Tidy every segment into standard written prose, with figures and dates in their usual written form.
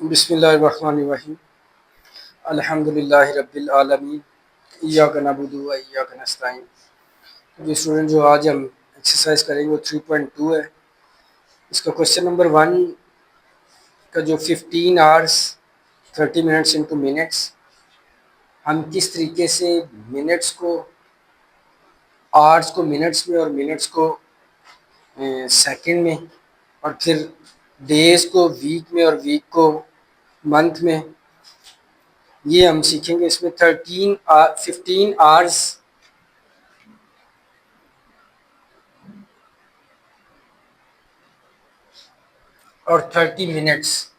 बिस्मिल्लाहिर्रहमानिर्रहीम अल्हम्दुलिल्लाहि रब्बिल आलमीन इय्याका नअबुदु व इय्याका नस्तईन। जो स्टूडेंट जो आज हम एक्सरसाइज करेंगे वो 3.2 है। इसका क्वेश्चन नंबर 1 का जो 15 आवर्स 30 मिनट्स इनटू मिनट्स, हम किस तरीके से मिनट्स को आवर्स को मिनट्स में और मिनट्स को सेकंड में और फिर डेज को वीक में और वीक को मंथ में, ये हम सीखेंगे। इसमें 15 आवर्स और 30 मिनट्स,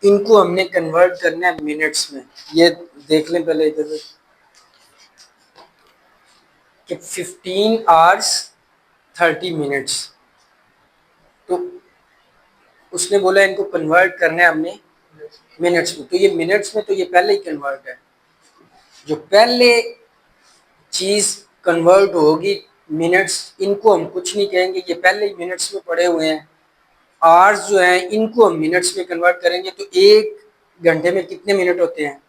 इनको हमने कन्वर्ट करना है मिनट्स में। ये देख लें पहले इधर कि 15 आवर्स 30 मिनट्स, तो उसने बोला इनको कन्वर्ट करना है हमने मिनट्स में। तो ये मिनट्स में तो ये पहले ही कन्वर्ट है। जो पहले चीज़ कन्वर्ट होगी मिनट्स, इनको हम कुछ नहीं कहेंगे, ये पहले ही मिनट्स में पड़े हुए हैं। आवर्स जो हैं इनको हम मिनट्स में कन्वर्ट करेंगे तो 1 घंटे में कितने मिनट होते हैं?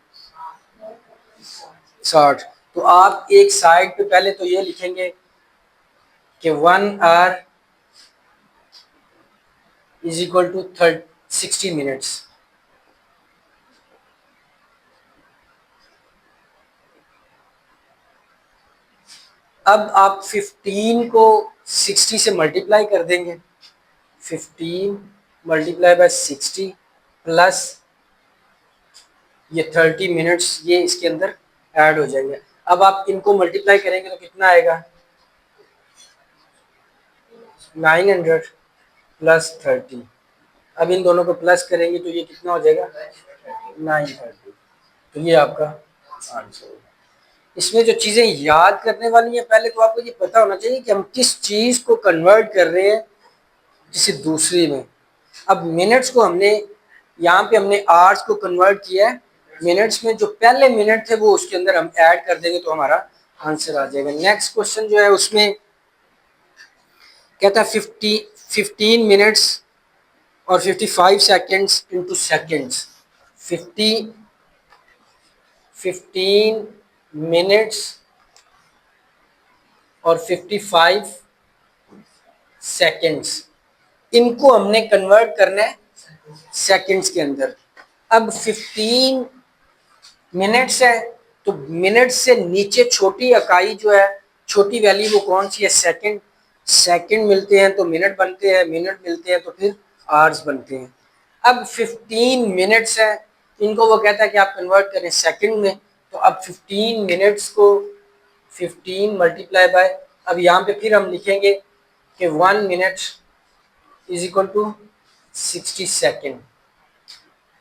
60। तो आप एक साइड पे पहले तो ये लिखेंगे कि 1 hour is equal to 60 minutes. अब आप 15 को 60 से मल्टीप्लाई कर देंगे। 15 मल्टीप्लाई बाय 60 प्लस ये 30 मिनट्स, ये इसके अंदर ऐड हो जाएंगे। अब आप इनको मल्टीप्लाई करेंगे तो कितना आएगा? 900 प्लस 30। अब इन दोनों को प्लस करेंगे तो ये कितना हो जाएगा? 930। तो ये आपका आंसर है। इसमें जो चीज़ें याद करने वाली हैं, पहले तो आपको ये पता होना चाहिए कि हम किस चीज़ को कन्वर्ट कर रहे हैं किसी दूसरी में। अब मिनट्स को हमने यहाँ पे हमने आवर्स को कन्वर्ट किया है मिनट्स में। जो पहले मिनट थे वो उसके अंदर हम ऐड कर देंगे तो हमारा आंसर आ जाएगा। नेक्स्ट क्वेश्चन जो है उसमें कहता है 15 मिनट्स और 55 सेकेंड्स इंटू सेकेंड्स। 15 मिनट्स और 55 सेकेंड्स, इनको हमने कन्वर्ट करना है सेकेंड्स के अंदर। अब 15 मिनट्स है तो मिनट से नीचे छोटी इकाई जो है, छोटी वैल्यू वो कौन सी है? सेकंड। सेकंड मिलते हैं तो मिनट बनते हैं, मिनट मिलते हैं तो फिर आवर्स बनते हैं। अब 15 मिनट्स है, इनको वो कहता है कि आप कन्वर्ट करें सेकंड में। तो अब 15 मिनट्स को 15 मल्टीप्लाई बाय, अब यहाँ पे फिर हम लिखेंगे कि 1 minute is equal to 60 second.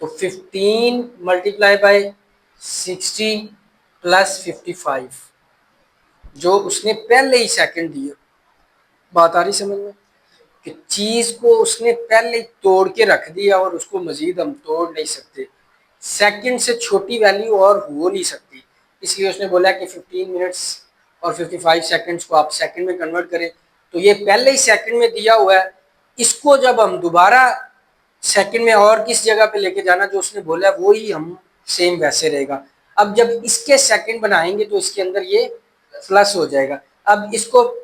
तो 15 मल्टीप्लाई बाय 60 प्लस 55, जो उसने पहले ही सेकंड दिया। बात आ रही समझ में कि चीज़ को उसने पहले ही तोड़ के रख दिया और उसको मजीद हम तोड़ नहीं सकते। सेकंड से छोटी वैल्यू और हो नहीं सकती, इसलिए उसने बोला कि 15 मिनट्स और 55 सेकंड्स को आप सेकंड में कन्वर्ट करें। तो ये पहले ही सेकंड में दिया हुआ है, इसको जब हम दोबारा सेकंड में और किस जगह पे लेके जाना जो उसने बोला है वो ही हम सेम वैसे रहेगा। अब जब इसके सेकंड बनाएंगे तो इसके अंदर ये प्लस हो जाएगा। अब इसको,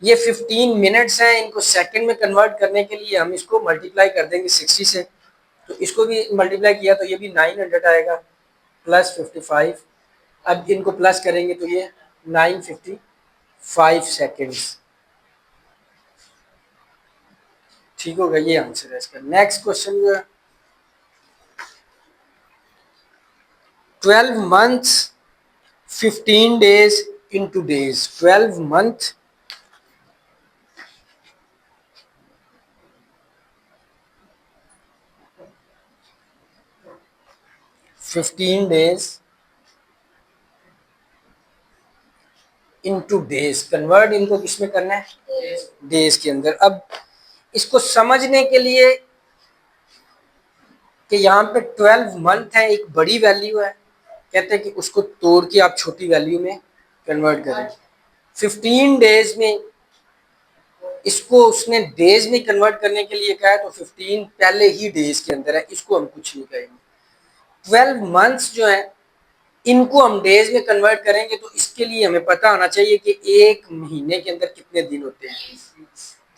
ये 15 मिनट्स हैं, इनको सेकंड में कन्वर्ट करने के लिए हम इसको मल्टीप्लाई कर देंगे 60 से। तो इसको भी मल्टीप्लाई किया तो ये भी 900 आएगा प्लस 55। अब इनको प्लस करेंगे तो ये 955 सेकेंड्स। ठीक होगा, ये आंसर है इसका। नेक्स्ट क्वेश्चन जो है 12 months 15 days into days। 12 month 15 days into days, convert इनको किसमें करना है? डेज के अंदर। अब इसको समझने के लिए कि यहाँ पे 12 मंथ है, एक बड़ी वैल्यू है, कहते हैं कि उसको तोड़ के आप छोटी वैल्यू में कन्वर्ट करें। 15 डेज में इसको उसने डेज में कन्वर्ट करने के लिए कहा है, तो 15 पहले ही डेज के अंदर है, इसको हम कुछ नहीं कहेंगे। 12 मंथ्स जो है इनको हम डेज में कन्वर्ट करेंगे, तो इसके लिए हमें पता होना चाहिए कि एक महीने के अंदर कितने दिन होते हैं,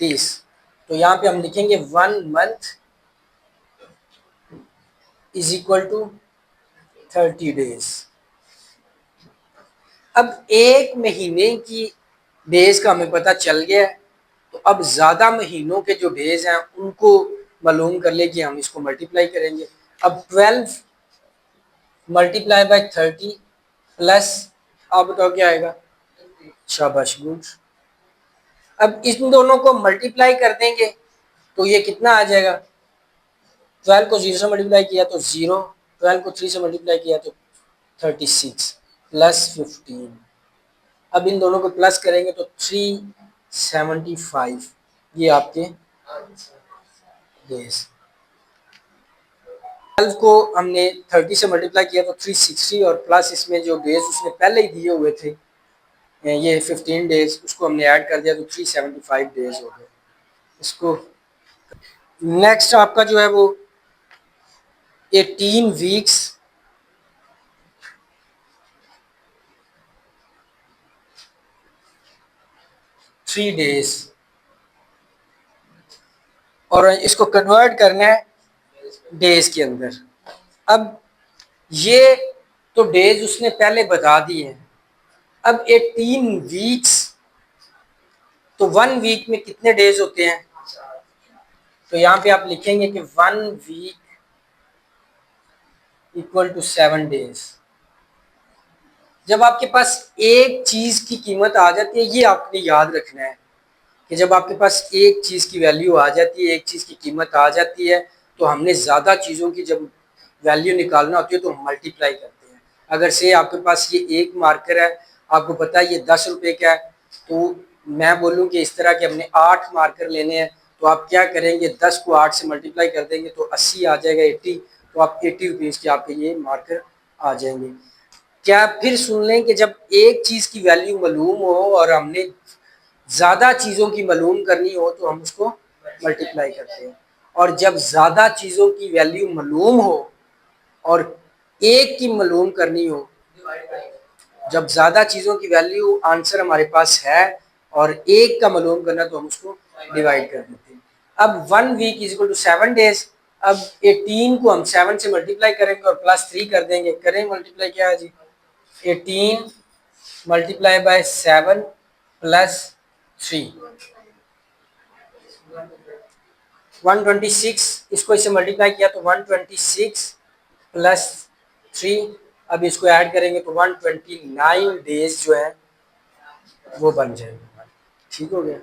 30। तो यहाँ पे हम लिखेंगे 1 month is equal to 30 days. अब एक महीने की डेज का हमें पता चल गया है, तो अब ज्यादा महीनों के जो डेज हैं उनको मालूम कर ले कि हम इसको मल्टीप्लाई करेंगे। अब 12 मल्टीप्लाई बाय 30 प्लस, आप बताओ क्या आएगा, शाबाश गुड। अब इन दोनों को मल्टीप्लाई कर देंगे तो ये कितना आ जाएगा, 12 को 0 से मल्टीप्लाई किया तो 0, 12 को 3 से मल्टीप्लाई किया तो 36 प्लस 15। अब इन दोनों को प्लस करेंगे तो 375, ये आपके डेज। 12 को हमने 30 से मल्टीप्लाई किया तो 360, और प्लस इसमें जो डेज उसने पहले ही दिए हुए थे ये 15 डेज, उसको हमने ऐड कर दिया तो 375 डेज हो गए। इसको नेक्स्ट आपका जो है वो 18 वीक्स 3 डेज, और इसको कन्वर्ट करना है डेज के अंदर। अब ये तो डेज उसने पहले बता दिए हैं। अब 18 वीक्स, तो 1 वीक में कितने डेज होते हैं, तो यहाँ पे आप लिखेंगे कि 1 वीक इक्वल टू 7 डेज। जब आपके पास एक चीज की कीमत आ जाती है, ये आपने याद रखना है कि जब आपके पास एक चीज की वैल्यू आ जाती है, एक चीज की कीमत आ जाती है, तो हमने ज्यादा चीजों की जब वैल्यू निकालना होती है तो हम मल्टीप्लाई करते हैं। अगर से आपके पास ये एक मार्कर है, आपको पता है ये 10 रुपए का है, तो मैं बोलूँ कि इस तरह के हमने 8 मार्कर लेने हैं, तो आप क्या करेंगे, 10 को 8 से मल्टीप्लाई कर देंगे तो 80 आ जाएगा, 80, तो आप 80 रुपीज़ के आपके ये मार्कर आ जाएंगे। क्या फिर सुन लें कि जब एक चीज़ की वैल्यू मालूम हो और हमने ज़्यादा चीज़ों की मालूम करनी हो तो हम उसको मल्टीप्लाई करते हैं, और जब ज़्यादा चीज़ों की वैल्यू मालूम हो और एक की मालूम करनी हो, जब ज़्यादा चीज़ों की वैल्यू आंसर हमारे पास है और एक का मालूम करना, तो हम उसको डिवाइड कर देते हैं। अब 1 week is equal to 7 days. अब 18 को हम 7 से मल्टीप्लाई करेंगे और प्लस 3 कर देंगे। करें मल्टीप्लाई, क्या है जी, 18 मल्टीप्लाई बाय 7 प्लस 3, 126। इसको इससे मल्टीप्लाई किया तो 126 प्लस 3, अब इसको ऐड करेंगे तो 129 डेज जो है वो बन जाएगा। ठीक हो गया।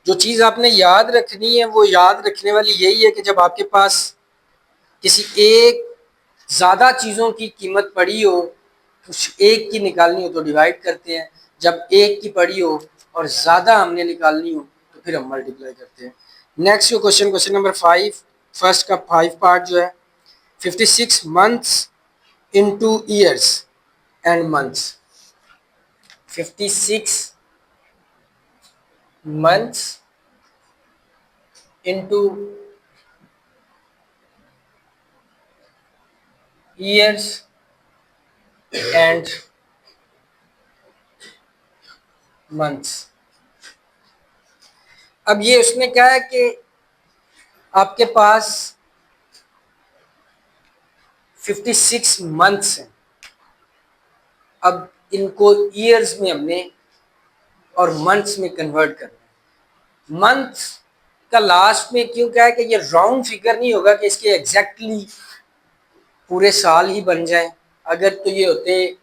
जो चीज़ आपने याद रखनी है वो याद रखने वाली यही है कि जब आपके पास किसी एक ज़्यादा चीज़ों की कीमत पड़ी हो, कुछ एक की निकालनी हो तो डिवाइड करते हैं, जब एक की पड़ी हो और ज़्यादा हमने निकालनी हो तो फिर हम मल्टीप्लाई करते हैं। Next question, question number 5, first का 5 पार्ट जो है, 56 months into years and months. 56 months into years and months. अब ये उसने कहा है कि आपके पास 56 मंथ्स हैं। अब इनको ईयर्स में हमने और मंथ्स में कन्वर्ट करना है। मंथ का लास्ट में क्यों कहा है कि ये राउंड फिगर नहीं होगा कि इसके एग्जैक्टली पूरे साल ही बन जाए। अगर तो ये होते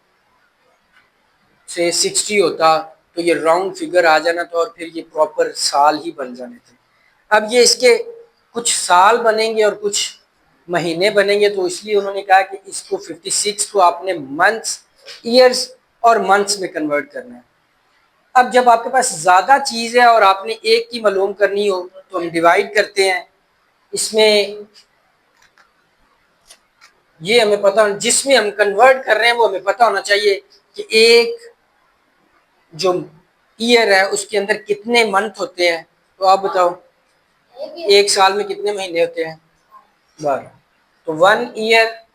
से 60 होता तो ये राउंड फिगर आ जाना था और फिर ये प्रॉपर साल ही बन जाने थे। अब ये इसके कुछ साल बनेंगे और कुछ महीने बनेंगे, तो इसलिए उन्होंने कहा कि इसको 56 को आपने मंथ्स, ईयर्स और मंथ्स में कन्वर्ट करना है। अब जब आपके पास ज़्यादा चीज़ है और आपने एक की मालूम करनी हो तो हम डिवाइड करते हैं। इसमें ये हमें पता, जिसमें हम कन्वर्ट कर रहे हैं वो हमें पता होना चाहिए कि एक जो ईयर है उसके अंदर कितने मंथ होते हैं, तो आप बताओ एक साल में कितने महीने होते हैं, 12। तो 1 ईयर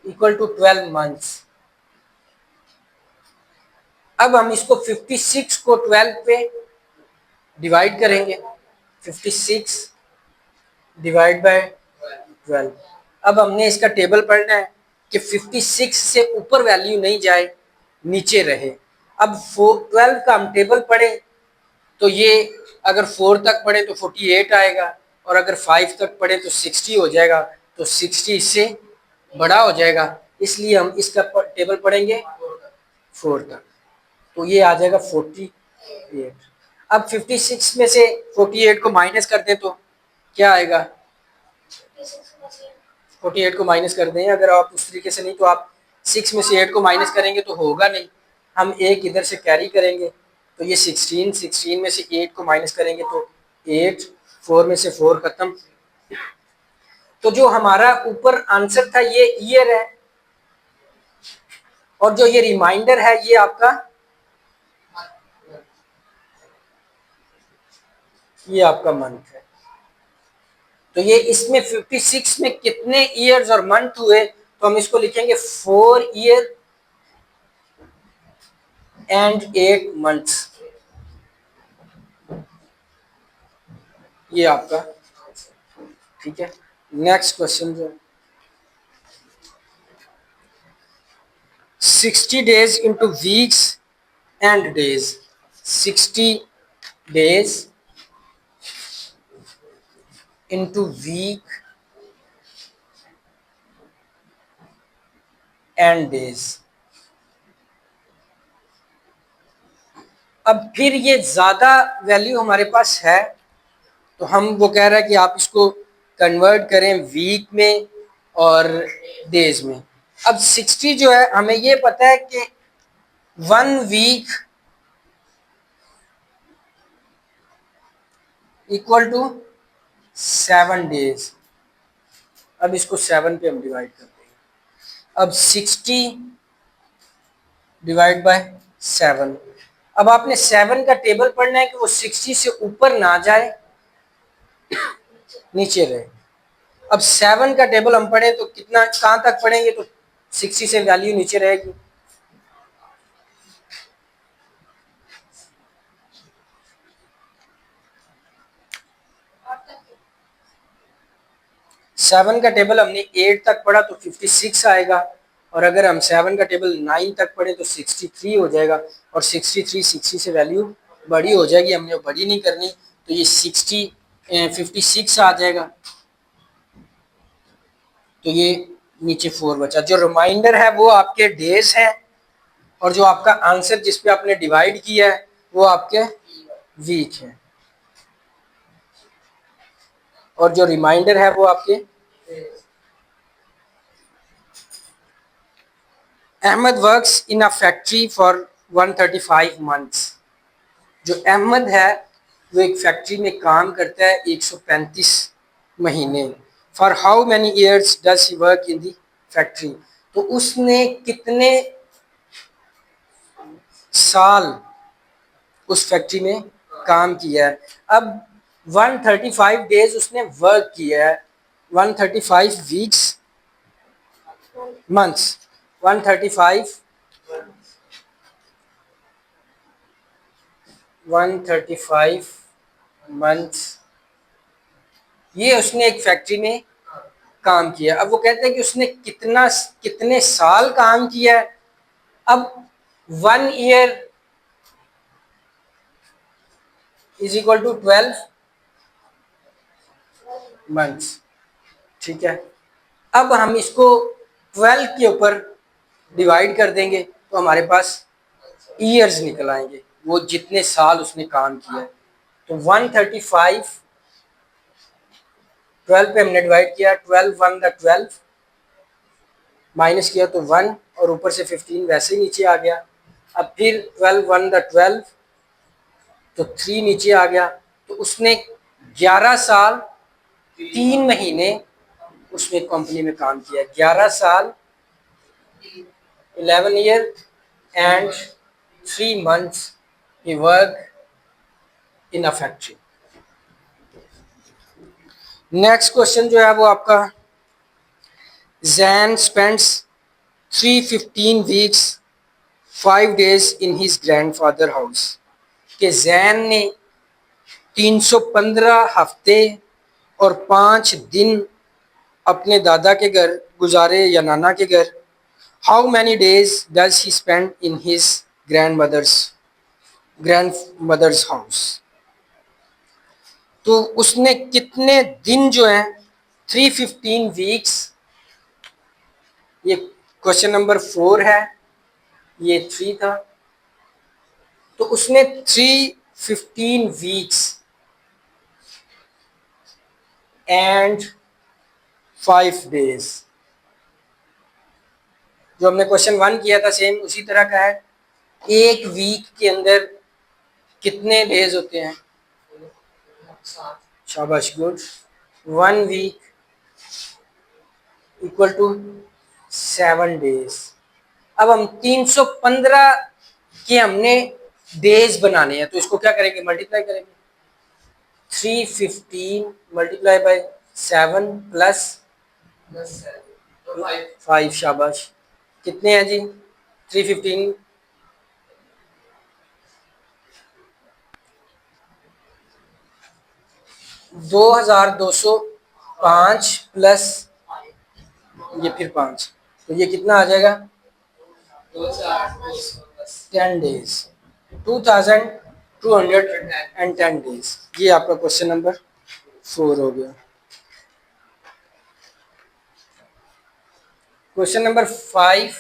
इक्वल टू 12 मंथ्स। अब हम इसको 56 को 12 पे डिवाइड करेंगे, 56 डिवाइड बाय 12। अब हमने इसका टेबल पढ़ना है कि 56 से ऊपर वैल्यू नहीं जाए, नीचे रहे। अब 12 का हम टेबल पढ़े तो ये अगर 4 तक पढ़े तो 48 आएगा, और अगर 5 तक पढ़े तो 60 हो जाएगा, तो 60 इससे बड़ा हो जाएगा, इसलिए हम इसका टेबल पढ़ेंगे 4 तक, तो ये आ जाएगा 48। अब 56 में से 48 को माइनस कर दें तो क्या आएगा, 48 को माइनस कर दें, अगर आप उस तरीके से नहीं तो आप 6 में से 8 को माइनस करेंगे तो होगा नहीं, हम एक इधर से कैरी करेंगे, तो ये 16 में से 8 को माइनस करेंगे तो 8, 4 में से 4 खत्म। तो जो हमारा ऊपर आंसर था ये ईयर है, और जो ये रिमाइंडर है ये आपका मंथ है। तो ये इसमें 56 में कितने ईयर्स और मंथ हुए, तो हम इसको लिखेंगे 4 ईयर एंड 8 मंथ्स। ये आपका ठीक है। नेक्स्ट क्वेश्चन जो 60 days into weeks and days, 60 days into week and days। अब फिर ये ज्यादा वैल्यू हमारे पास है, तो हम वो कह रहा है कि आप इसको कन्वर्ट करें वीक में और डेज में। अब 60 जो है हमें ये पता है कि 1 वीक इक्वल टू 7 डेज। अब इसको 7 पे हम डिवाइड कर देंगे। अब 60 डिवाइड बाय 7। अब आपने 7 का टेबल पढ़ना है कि वो 60 से ऊपर ना जाए, नीचे रहे। अब 7 का टेबल हम पढ़े तो कितना कहां तक पढ़ेंगे, तो 60 से वैल्यू नीचे रहेगी। सेवन का टेबल हमने 8 तक पढ़ा तो 56 आएगा, और अगर हम 7 का टेबल 9 तक पढ़े तो 63 हो जाएगा, और 63 60 से वैल्यू बड़ी हो जाएगी, हमने बड़ी नहीं करनी, तो ये 56 आ जाएगा। तो ये नीचे 4 बचा। जो रिमाइंडर है वो आपके डेज है, और जो आपका आंसर जिस पे आपने डिवाइड किया है वो आपके वीक है, और जो रिमाइंडर है वो आपके। Ahmed works in a factory for 135 months. जो अहमद है वो एक फैक्ट्री में काम करता है 135 महीने। For how many years does he work in the factory. तो उसने कितने साल उस फैक्ट्री में काम किया है। अब 135 डेज उसने वर्क किया है, 135 वीक्स मंथ्स, 135 मंथ्स ये उसने एक फैक्ट्री में काम किया। अब वो कहते हैं कि उसने कितने साल काम किया है। अब 1 year is equal to 12 months, ठीक है। अब हम इसको 12 के ऊपर डिवाइड कर देंगे तो हमारे पास ईयर्स निकल आएंगे, वो जितने साल उसने काम किया। तो 135 12 पे हमने डिवाइड किया, 12 1 द 12 माइनस किया तो 1, और ऊपर से 15 वैसे ही नीचे आ गया। अब फिर 12 1 द 12 तो 3 नीचे आ गया। तो उसने 11 साल 3 महीने उसमें कंपनी में काम किया। 11 साल 11 year and 3 months he worked in a factory. Next question जो है वो आपका, Jain spends 315 weeks 5 days in his grandfather house, कि जैन ने 315 हफ्ते और 5 दिन अपने दादा के घर गुजारे या नाना के घर. How many days does he spend in his grandmother's house. तो उसने कितने दिन जो हैं, 315 वीक्स, ये क्वेश्चन नंबर 4 है, ये 3 था. तो उसने 315 वीक्स एंड 5 डेज, जो हमने क्वेश्चन 1 किया था सेम उसी तरह का है. एक वीक के अंदर कितने डेज होते हैं? शाबाश, good. 1 week equal to 7 days. अब हम 315 के हमने डेज बनाने हैं, तो इसको क्या करेंगे? मल्टीप्लाई करेंगे. 315 मल्टीप्लाई बाय 7 प्लस 5. शाबाश. कितने हैं जी? 315 2205 प्लस ये फिर 5, तो ये कितना आ जाएगा? 10 डेज. 2210 डेज. ये आपका क्वेश्चन नंबर 4 हो गया. Question number 5,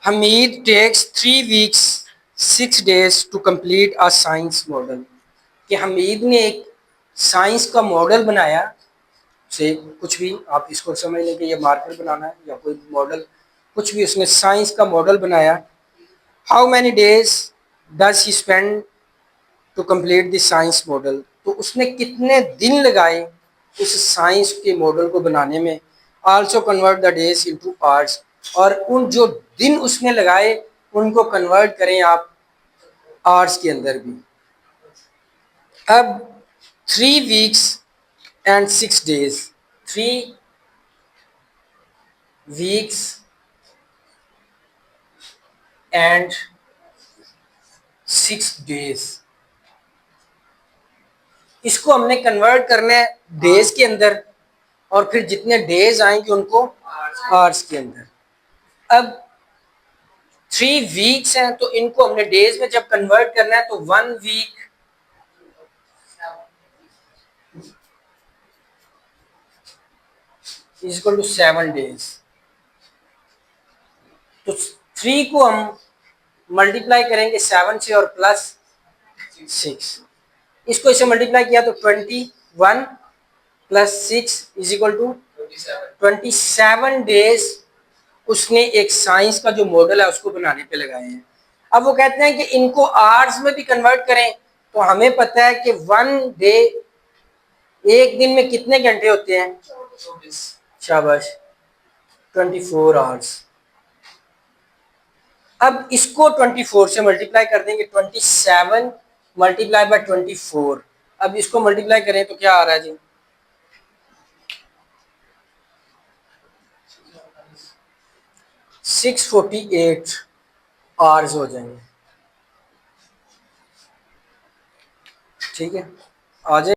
Hameed takes 3 weeks 6 days to complete a science model, कि हमीद ने एक साइंस का मॉडल बनाया. से कुछ भी आप इसको समझ लें कि ये मार्कर बनाना है या कोई मॉडल, कुछ भी, उसने साइंस का मॉडल बनाया. How many days does he spend to complete the science model. तो उसने कितने दिन लगाए उस साइंस के मॉडल को बनाने में. Also convert the days into hours, और उन जो दिन उसने लगाए उनको कन्वर्ट करें आप आवर्स के अंदर भी. अब 3 weeks and 6 days, 3 weeks and 6 days, इसको हमने कन्वर्ट करना है डेज के अंदर, और फिर जितने डेज आएंगे उनको आवर्स के अंदर. अब 3 वीक्स हैं, तो इनको हमने डेज में जब कन्वर्ट करना है तो 1 week is equal to 7 days. तो 3 को हम मल्टीप्लाई करेंगे 7 से और प्लस 6. इसको इसे मल्टीप्लाई किया तो 21 plus 6 is equal to 27 days उसने एक साइंस का जो मॉडल है उसको बनाने पे लगाए हैं. अब वो कहते हैं कि इनको आवर्स में भी कन्वर्ट करें, तो हमें पता है कि 1 डे, एक दिन में कितने घंटे होते हैं? शाबाश, 24 आवर्स. अब इसको 24 से मल्टीप्लाई कर देंगे, 27 मल्टीप्लाई बाय 24. अब इसको मल्टीप्लाई करें तो क्या आ रहा है जी? 648 आवर्स हो जाएंगे. ठीक है, आ जाएगा.